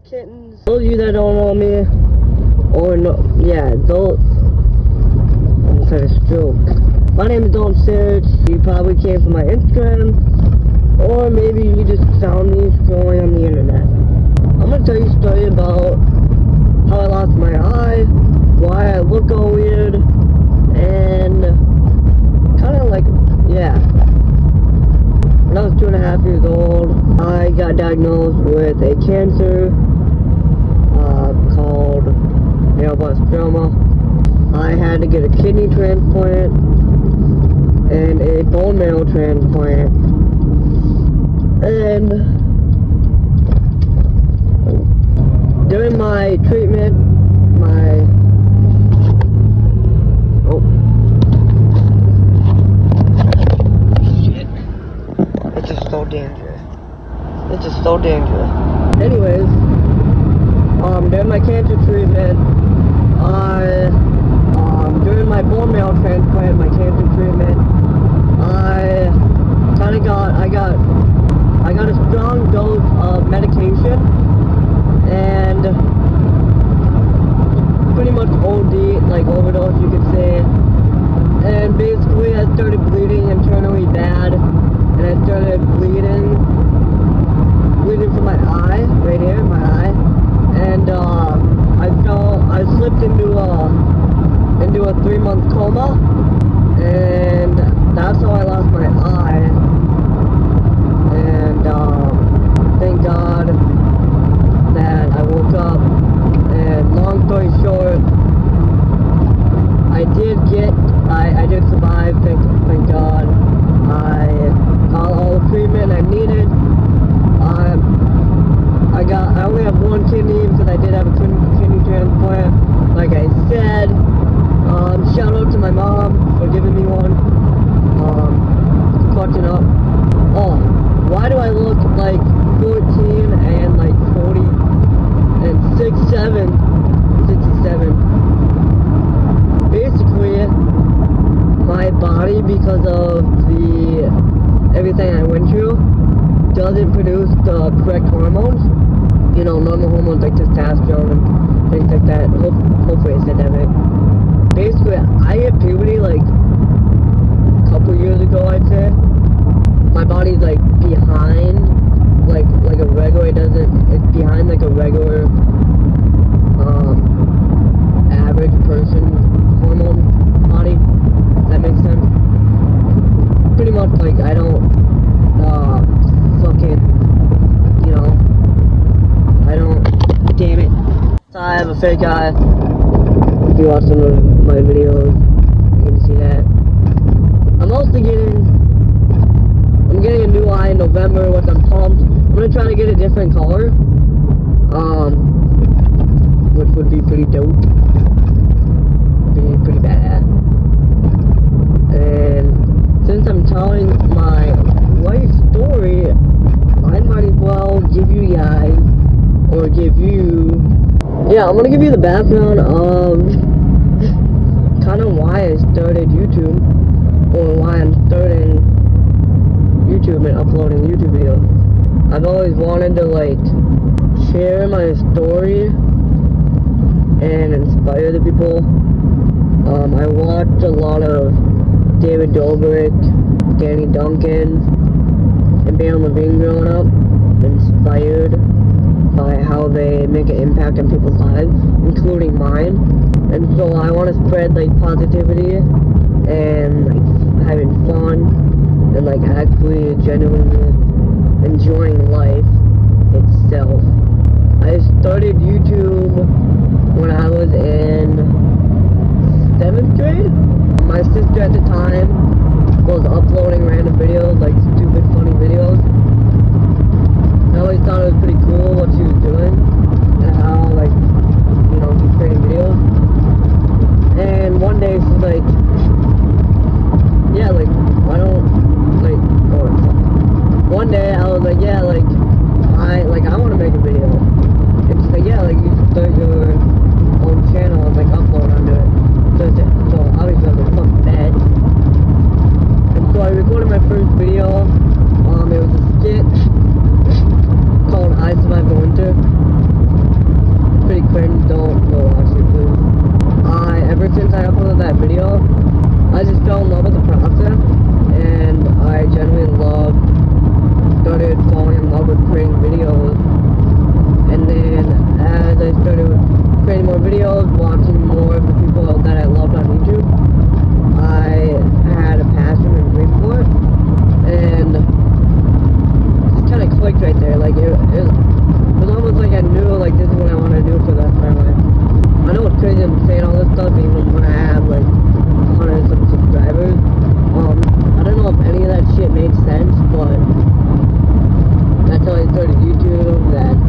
kittens. Those of you that don't know me, or no, yeah, those. I almost had a stroke. My name is Dalton Serich. You probably came from my Instagram, or maybe you just found me scrolling on the internet. I'm gonna tell you a story about how I lost my eye, why I look all weird, and kind of like, yeah. When I was 2.5 years old, I got diagnosed with a cancer called neuroblastoma. I had to get a kidney transplant and a bone marrow transplant. And during my treatment, It's just so dangerous. It's just so dangerous. Anyways, during my cancer treatment, during my bone marrow transplant, my cancer treatment, I got a strong dose of medication and pretty much OD, like overdose, you could say. And basically, I started bleeding internally bad. And I started bleeding from my eye, right here, my eye, and I slipped into a 3-month coma, and that's how I lost my eye, and thank God that I woke up, and long story short, I did survive, thank God. I got all the treatment I needed. I only have one kidney because I did have a kidney transplant, like I said. Shout out to my mom for giving me one. Clutching up. Oh, why do I look like 14 and like 40 and 67? Basically, my body, because of everything I went through, doesn't produce the correct hormones. You know, normal hormones like testosterone and things like that. Hopefully I said that right. Basically, I hit puberty like a couple years ago, I'd say. My body's like behind, like a regular. It's behind like a regular average person hormone body. If that makes sense. Pretty much, like, I don't damn it. So I have a fake eye. If you watch some of my videos, you can see that. I'm getting a new eye in November, which I'm pumped. I'm gonna try to get a different color, which would be pretty dope. Be pretty bad. And since I'm telling my life story, I might as well give you guys, or give you, yeah, I'm gonna give you the background of kind of why I started YouTube, or why I'm starting YouTube and uploading YouTube videos. I've always wanted to, like, share my story and inspire the people. I watched a lot of David Dobrik, Danny Duncan, and Bam Levine growing up, inspired by how they make an impact on people's lives, including mine. And so I want to spread, like, positivity and, like, having fun and, like, actually genuinely enjoying life itself. I started YouTube when I was in 7th grade. My sister at the time was uploading random videos, like stupid funny videos. I always thought it was pretty cool what she was doing and how, like, you know, she's creating videos. And one day she's like, yeah, like, why don't, like, one day I was like, yeah, like, I want to make a video. And she's like, yeah, like, you should start your own channel and, like, upload under it. So obviously I was like, fuck that. And so I recorded my first video. It was a skit called I Survived the Winter. friends don't go watch it, please. Ever since I uploaded that video, I just fell in love with the process, and I genuinely started falling in love with creating videos. And then as I started creating more videos, watching more of the people that I loved on YouTube, I had a passion and dream for it, and it kind of clicked right there. Like it was almost like I knew, like, this is what I want to do for the rest of my life. I know it's crazy I'm saying all this stuff even when I have like 100 some subscribers. I don't know if any of that shit made sense, but that's how I started YouTube. That's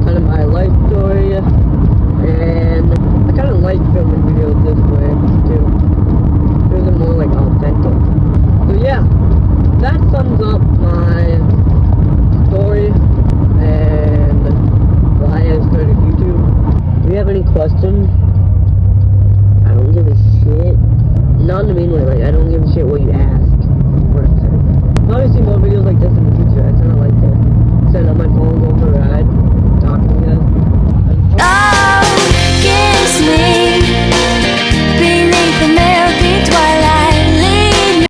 kind of my life story, and I kind of like filming videos this way too. Feels more like authentic. So yeah, that sums up my story and why I started YouTube. Do you have any questions?